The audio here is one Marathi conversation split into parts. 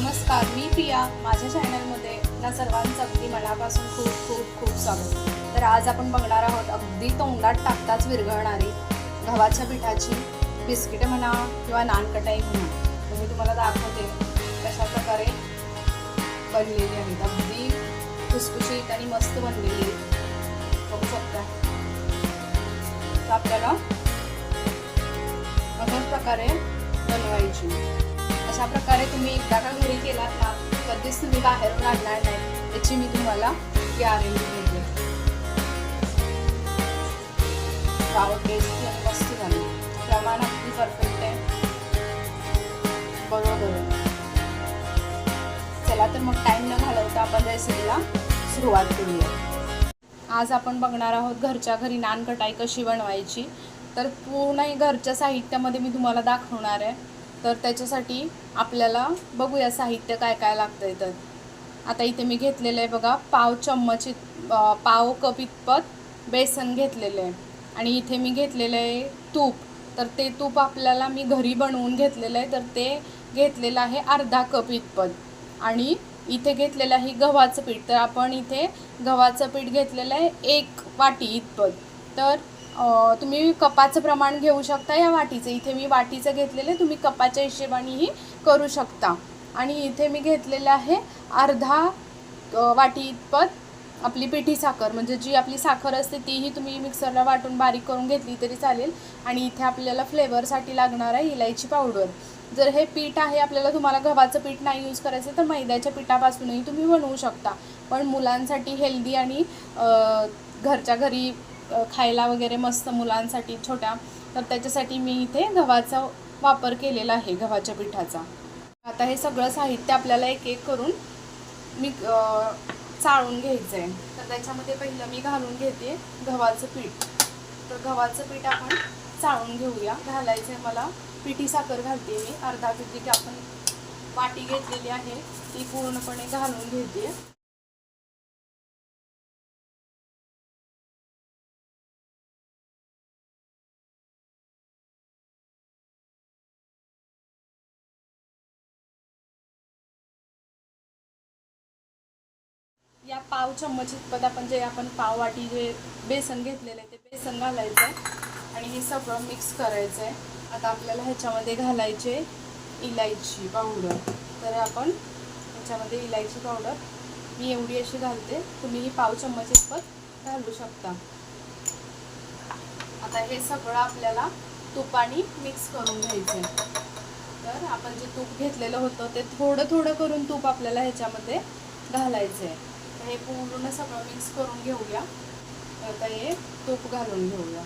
नमस्कार, मी प्रिया. माझ्या चॅनलमध्ये ना सर्वांचं अगदी मनापासून खूप खूप खूप स्वागत. तर आज आपण बघणार आहोत अगदी तोंडात टाकताच विरघळणारी गव्हाच्या पिठाची बिस्किटे म्हणा किंवा नानकटाई म्हणा. तर मी तुम्हाला दाखवते कशा प्रकारे बनलेली आहेत. अगदी खुसखुशीत आणि मस्त बनलेली बघू शकता. तर आपल्याला अशाच प्रकारे बनवायची. अशा प्रकारे तुम्ही एकदा का घरी केलात ना, कधीच तुम्ही बाहेरून आणणार नाही, याची मी तुम्हाला गॅरंटी देते. वाव, टेस्टी आणि मस्त झाली. प्रमाण अगदी परफेक्ट आहे, बरोबर आहे. चला तर मग टाईम न घालवता आपण रेसिपीला सुरुवात करूया. आज आपण बघणार आहोत घरच्या घरी नानकटाई कशी बनवायची. तर पूर्ण घरच्या साहित्यामध्ये मी तुम्हाला दाखवणार आहे. तर त्याच्यासाठी आपल्याला बघूया साहित्य काय काय लागतंय. तर आता इथे मी घेतलेलं आहे बघा, पाव कप इतपत बेसन घेतलेलं आहे. आणि इथे मी घेतलेलं आहे तूप. तर ते तूप आपल्याला मी घरी बनवून घेतलेलं आहे, तर ते घेतलेलं आहे अर्धा कप इतपत. आणि इथे घेतलेलं आहे गव्हाचं पीठ. तर आपण इथे गव्हाचं पीठ घेतलेलं आहे 1 वाटी इतपत. तर तुम्ही कपाचं प्रमाण घेऊ शकता या वाटीचं. इथे मी वाटीचं घेतलेलं आहे, तुम्ही कपाच्या हिशेबानेही करू शकता. आणि इथे मी घेतलेलं आहे अर्धा वाटी इतपत आपली पिठी साखर, म्हणजे जी आपली साखर असते तीही तुम्ही मिक्सरला वाटून बारीक करून घेतली तरी चालेल. आणि इथे आपल्याला फ्लेवरसाठी लागणार आहे इलायची पावडर. जर हे पीठ आहे आपल्याला, तुम्हाला गव्हाचं पीठ नाही यूज करायचं तर मैद्याच्या पिठापासूनही तुम्ही बनवू शकता. पण मुलांसाठी हेल्दी आणि घरच्या घरी खायला वगैरे मस्त मुलांसाठी छोट्या, तर त्याच्यासाठी मी इथे गव्हाचा वापर केलेला आहे, गव्हाच्या पिठाचा. आता हे सगळं साहित्य आपल्याला एक एक करून मी चाळून घ्यायचं आहे. तर त्याच्यामध्ये पहिलं मी घालून घेते गव्हाचं पीठ. तर गव्हाचं पीठ आपण चाळून घेऊया. घालायचं आहे मला पिठी साखर घालते मी अर्धा पिठी, की आपण वाटी घेतलेली आहे ती पूर्णपणे घालून घेते. या पाव चम्मच इतपत आपण पाव वाटी जे बेसन घेतलेलं आहे ते बेसन घालायचं आहे आणि हे सगळं मिक्स करायचं आहे. आता आपल्याला ह्याच्यामध्ये घालायचे इलायची पावडर. तर आपण ह्याच्यामध्ये इलायची पावडर मी एवढी अशी घालते, तुम्ही ही पाव चम्मच इतपत घालू शकता. आता हे सगळं आपल्याला तुपाने मिक्स करून घ्यायचं आहे. तर आपण जे तूप घेतलेलं होतं ते थोडं थोडं करून तूप आपल्याला ह्याच्यामध्ये घालायचं आहे. हे पूर्ण सगळं मिक्स करून घेऊया. आता हे तूप घालून घेऊया.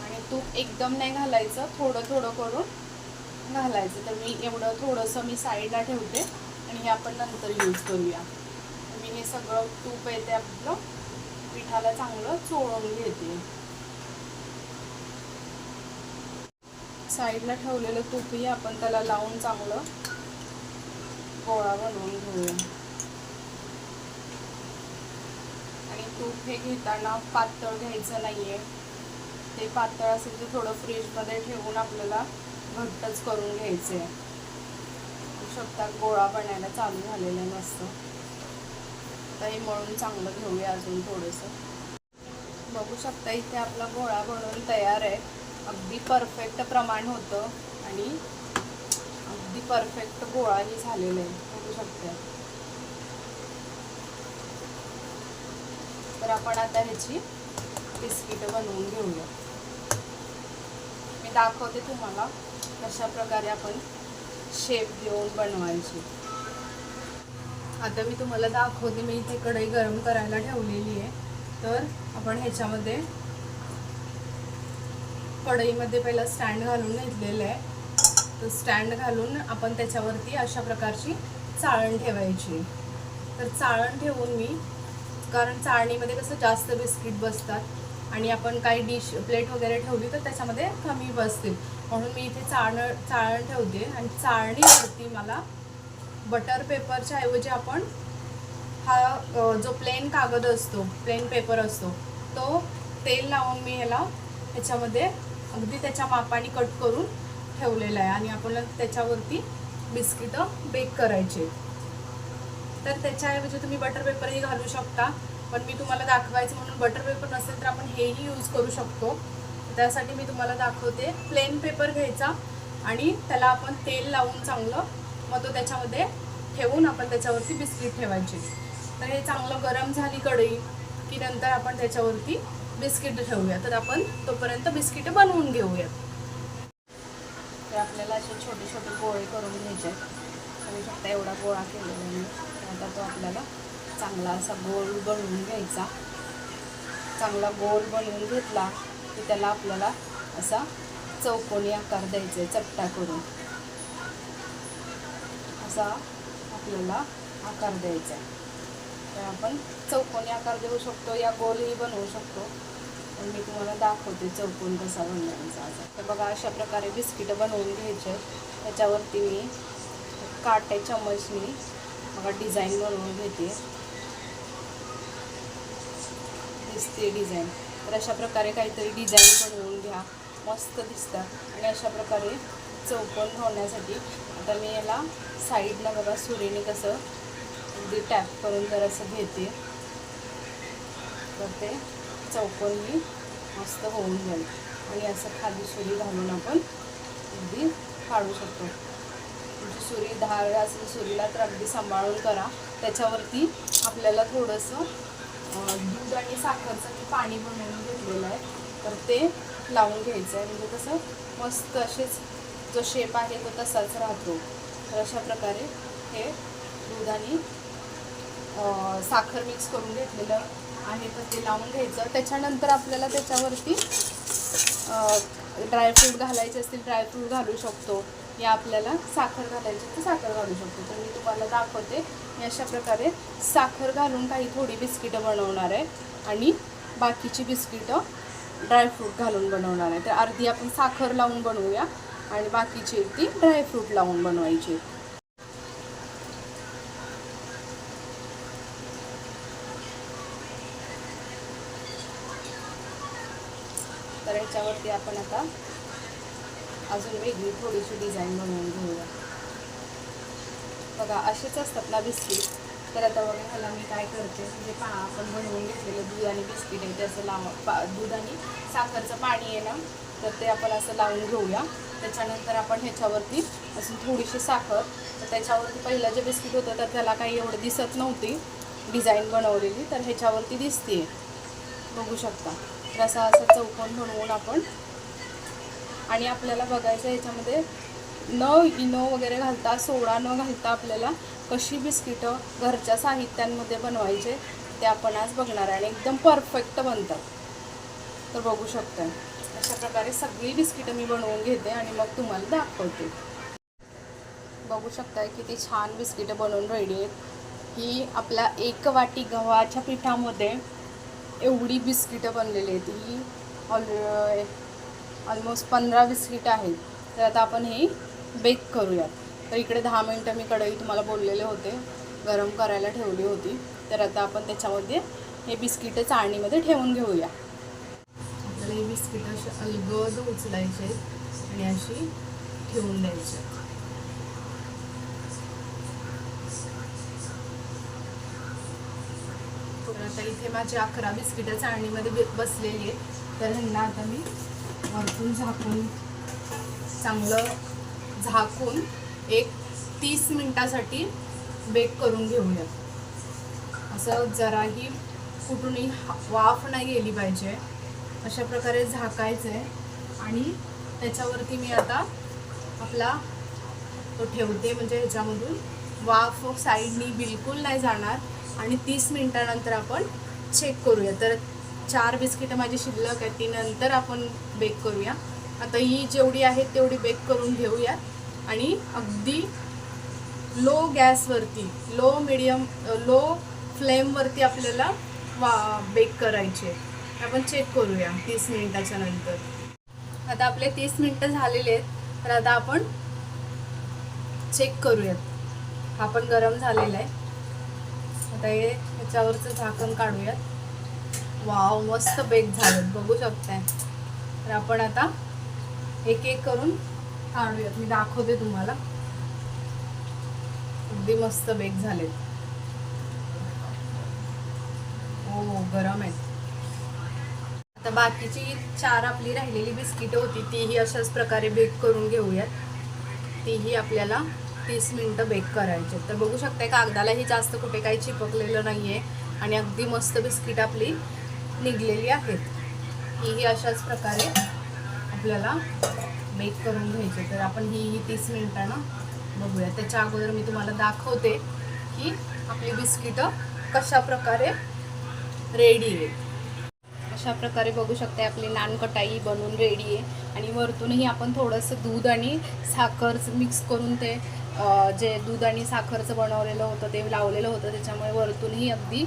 आणि तूप एकदम नाही घालायचं, थोडं थोडं करून घालायचं. तर मी एवढं थोडंसं मी साईडला ठेवते आणि हे आपण नंतर यूज करूया. मी हे सगळं तूप आहे ते आपलं पिठाला चांगलं चोळून घेते. साईडला ठेवलेलं तूपही आपण त्याला लावून चांगलं गोळा बनवून घेऊया. आणि तूप हे घेताना पातळ घ्यायचं नाही आहे. ते पातळ असेल तर थोडं फ्रीजमध्ये ठेवून आपल्याला घट्टच करून घ्यायचं आहे. बघू शकता गोळा बनायला चालू झालेलं आहे मस्त. आता हे मळून चांगलं घेऊया अजून थोडंसं. बघू शकता इथे आपला गोळा बनवून तयार आहे. अगदी परफेक्ट प्रमाण होतं आणि अगदी परफेक्ट गोळाही झालेला आहे, बघू शकता. तर आपण आता ह्याची बिस्किट बनवून घेऊया. मी दाखवते तुम्हाला कशा प्रकारे आपण शेप देऊन बनवायची. आता मी तुम्हाला दाखवते. मी इथे कढई गरम करायला ठेवलेली आहे. तर आपण ह्याच्यामध्ये कढईमध्ये पहिला स्टँड घालून घेतलेलं आहे. तर स्टँड घालून आपण त्याच्यावरती अशा प्रकारची चाळण ठेवायची. तर चाळण ठेवून मी, कारण चाळणीमध्ये कसं जास्त बिस्किट बसतात आणि आपण काही डिश प्लेट वगैरे ठेवली तर त्याच्यामध्ये कमी बसतील, म्हणून मी इथे चाळण ठेवते. आणि चाळणीवरती मला बटर पेपरच्या ऐवजी आपण हा जो प्लेन कागद असतो, प्लेन पेपर असतो, तो तेल लावून मी ह्याच्यामध्ये अगदी त्याच्या मापाने कट करून ठेवलेला आहे. आणि आपण त्याच्यावरती बिस्किटं बेक करायचे. तर त्याच्याऐवजी तुम्ही बटर पेपरही घालू शकता, पण मी तुम्हाला दाखवायचं म्हणून बटर पेपर नसेल तर आपण हेही यूज करू शकतो. त्यासाठी मी तुम्हाला दाखवते. प्लेन पेपर घ्यायचा आणि त्याला आपण तेल लावून चांगलं, मग तो त्याच्यामध्ये ठेवून आपण त्याच्यावरती बिस्किट ठेवायचे. तर हे चांगलं गरम झाली कढई की नंतर आपण त्याच्यावरती बिस्किट ठेवूया. तर आपण तोपर्यंत बिस्किट बनवून घेऊयात. तर आपल्याला असे छोटे छोटे गोळे करून घ्यायचे. तुम्ही फक्त एवढा गोळा केलेला आहे. आता तो आपल्याला चांगला असा गोल बनवून घ्यायचा. चांगला गोल बनवून घेतला की त्याला आपल्याला असा चौकोनी आकार द्यायचा आहे. चपटा करून असा आपल्याला आकार द्यायचा आहे. तर आपण चौकोनी आकार देऊ शकतो या गोलही बनवू शकतो. पण मी तुम्हाला दाखवते चौकोन कसा बनवायचा. तर बघा अशा प्रकारे बिस्किट बनवून घ्यायचे. त्याच्यावरती मी काटे चमचनी बघा डिझाईन बनवून घेते. दिसते डिझाईन. तर अशा प्रकारे काहीतरी डिझाईन बनवून घ्या, मस्त दिसतात. आणि अशा प्रकारे चौकोन होण्यासाठी आता मी याला साईडला बघा सुरीने कसं अगदी टॅप करून जरासं घेते. तर ते चौकोनी मस्त होऊन जाईल. आणि असं खाली सुरी घालून आपण अगदी काढू शकतो. तुमची सुरी धार असेल सुरीला तर अगदी सांभाळून करा. त्याच्यावरती आपल्याला थोडंसं दूध आणि साखरचं मी पाणी बनवून घेतलेलं आहे, तर ते लावून घ्यायचं आहे. म्हणजे कसं मस्त असेच जो शेप आहे तो तसाच राहतो. तर अशा प्रकारे हे दूध आणि साखर मिक्स करून घेतलेलं आहे, तर ते लावून घ्यायचं. त्याच्यानंतर आपल्याला त्याच्यावरती ड्रायफ्रूट घालायचे असतील ड्रायफ्रूट घालू शकतो, या आपल्याला साखर घालायची तर साखर घालू शकतो. तर मी तुम्हाला दाखवते. मी अशा प्रकारे साखर घालून काही थोडी बिस्किटं बनवणार आहे आणि बाकीची बिस्किटं ड्रायफ्रूट घालून बनवणार आहे. तर अर्धी आपण साखर लावून बनवूया आणि बाकीची ती ड्रायफ्रूट लावून बनवायची. तर याच्यावरती आपण आता अजून वेगळी थोडीशी डिझाईन बनवून घेऊया. बघा असेच असतात ना बिस्किट. तर आता बघा ह्याला मी काय करते, म्हणजे आपण बनवून घेतलेलं दूध आणि बिस्किट आहे त्याचं दूध आणि साखरचं पाणी आहे ना, तर ते आपण असं लावून घेऊया. त्याच्यानंतर आपण ह्याच्यावरती अजून थोडीशी साखर, तर त्याच्यावरती पहिलं जे बिस्किट होतं तर त्याला काही एवढं दिसत नव्हती डिझाईन बनवलेली, तर ह्याच्यावरती दिसते, बघू शकता. तर असा चौकोन बनवून आपण, आणि आपल्याला बघायचं ह्याच्यामध्ये न इनो वगैरे घालता, सोडा न घालता आपल्याला कशी बिस्किटं घरच्या साहित्यांमध्ये बनवायचे ते आपण आज बघणार आहे. आणि एकदम परफेक्ट बनतात. तर बघू शकता अशा प्रकारे सगळी बिस्किटं मी बनवून घेते आणि मग तुम्हाला दाखवते. बघू शकताय किती छान बिस्किटं बनवून रेडी आहेत. ही आपल्या 1 वाटी गव्हाच्या पिठामध्ये एवढी बिस्किटं बनलेली आहेत. ही ऑलमोस्ट 15 बिस्किटं आहेत. तर आता आपण हे बेक करूयात. तर इकडे 10 मिनटं मी कढई तुम्हाला बोललेले होते गरम करायला ठेवली होती. तर आता आपण त्याच्यामध्ये हे बिस्किटं चाळणीमध्ये ठेवून घेऊया. आपल्याला हे बिस्किटं असे अलगद उचलायचे आणि अशी ठेवून द्यायचे. तर आता इथे माझी 11 बिस्किटं चाळणीमध्ये बसलेली आहेत. तर ह्यांना आता मी वरतून चांगलं झाकून एक 30 मिनटासाठी बेक करून घेऊया. असं जराही कुठूनही वाफ नाही गेली पाहिजे, अशा प्रकारे झाकायचं आहे. आणि त्याच्यावरती मी आता आपला तो ठेवते, म्हणजे ह्याच्यामधून वाफ साईडनी बिलकुल नाही जाणार. आणि 30 मिनटानंतर आपण चेक करूया. तर 4 बिस्किटं माझी शिल्लक आहे, ती नंतर आपण बेक करूया. आता ही जेवढी आहे तेवढी बेक करून घेऊया. आणि अगदी लो गॅसवरती, लो फ्लेमवरती आपल्याला बेक करायचे. आपण चेक करूया 30 मिनिटाच्या नंतर. आता आपले 30 मिनटं झालेले आहेत. तर आता आपण चेक करूयात. हा पण गरम झालेला आहे. आता हे ह्याच्यावरचं झाकण काढूयात. वाव, मस्त बेक झालं, बघू शकताय. तर आपण आता एक एक करून काढूयात. मी दाखवते तुम्हाला. अगदी मस्त बेक झालेत. हो गरम आहेत. आता बाकीची 4 आपली राहिलेली बिस्किट होती तीही अशाच प्रकारे बेक करून घेऊयात. तीही आपल्याला 30 मिनिटं बेक करायचे. तर बघू शकता कागदालाही जास्त कुठे काही चिपकलेलं नाहीये आणि अगदी मस्त बिस्किट आपली निघलेली आहेत. हीही अशाच प्रकारे आपल्याला बेक करून घ्यायचे. तर आपण ही 30 मिनिटांना बघूया. त्याच्या अगोदर मी तुम्हाला दाखवते की आपली बिस्किटं कशा प्रकारे रेडी आहे. अशा प्रकारे बघू शकते आपली नान कटाई बनवून रेडी आहे. आणि वरतूनही आपण थोडंसं दूध आणि साखर मिक्स करून ते जे दूध आणि साखरचं बनवलेलं होतं ते लावलेलं होतं, त्याच्यामुळे वरतूनही अगदी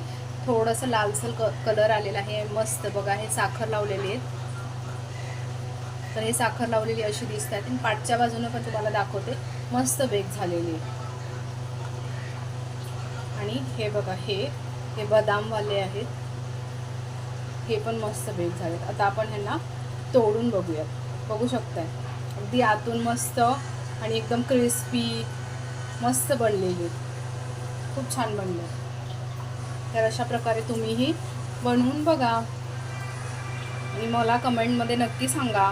थोडंसं लालसर कलर आलेला आहे. मस्त बघा, हे साखर लावलेली आहेत. तर हे साखर लावलेली अशी दिसत आहे. आणि पाठच्या बाजूने पण तुम्हाला दाखवते, मस्त बेक झालेली आहे. आणि हे बघा, हे बदामवाले आहेत, हे पण मस्त बेक झालेत. आता आपण ह्यांना तोडून बघूयात. बघू शकताय अगदी आतून मस्त आणि एकदम क्रिस्पी मस्त बनलेली, खूप छान बनले. तर अशा प्रकारे तुम्हीही बनवून बघा आणि मला कमेंटमध्ये नक्की सांगा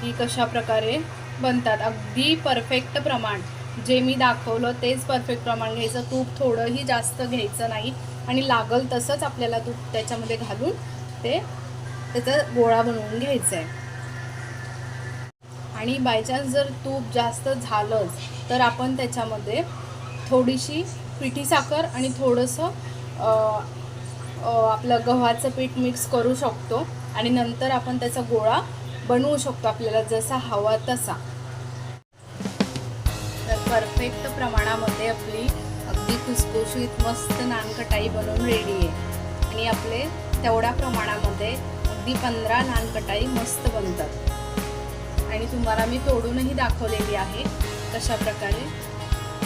की कशा प्रकारे बनतात. अगदी परफेक्ट प्रमाण जे मी दाखवलं तेच परफेक्ट प्रमाण घ्यायचं. तूप थोडंही जास्त घ्यायचं नाही आणि लागल तसंच आपल्याला तूप त्याच्यामध्ये घालून त्याचा गोळा बनवून घ्यायचा आहे. आणि बायचान्स जर तूप जास्त झालंच तर आपण त्याच्यामध्ये थोडीशी पिठी साखर आणि थोडंसं आपलं गव्हाचं पीठ मिक्स करू शकतो आणि नंतर आपण त्याचा गोळा बनवू शकतो आपल्याला जसा हवा तसा. तर परफेक्ट प्रमाणामध्ये आपली अगदी खुसखुशीत मस्त नानकटाई बनवून रेडी आहे. आणि आपले तेवढ्या प्रमाणामध्ये अगदी 15 नानकटाई मस्त बनतात. आणि तुम्हाला मी तोडूनही दाखवलेली आहे कशा प्रकारे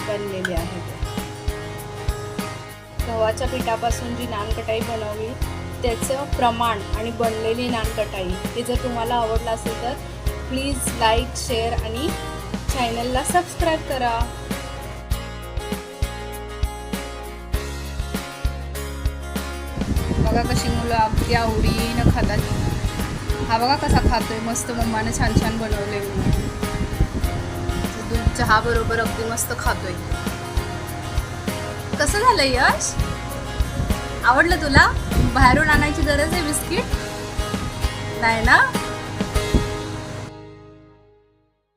बनलेली आहे. गव्हाच्या पिठापासून जी नानकटाई बनवली त्याचं प्रमाण आणि बनलेली नानकटाई हे जर तुम्हाला आवडलं असेल तर प्लीज लाईक, शेअर आणि चॅनलला सबस्क्राईब करा. बघा कशी मुलं अगदी आवडीनं खातात. हा बघा कसा खातोय, मस्त मम्माने छान छान बनवले. दूध चहा बरोबर अगदी मस्त खातोय. कसं झालं यश? आवडलं तुला? बाहेरून आणायची गरज आहे बिस्किट? नाही ना?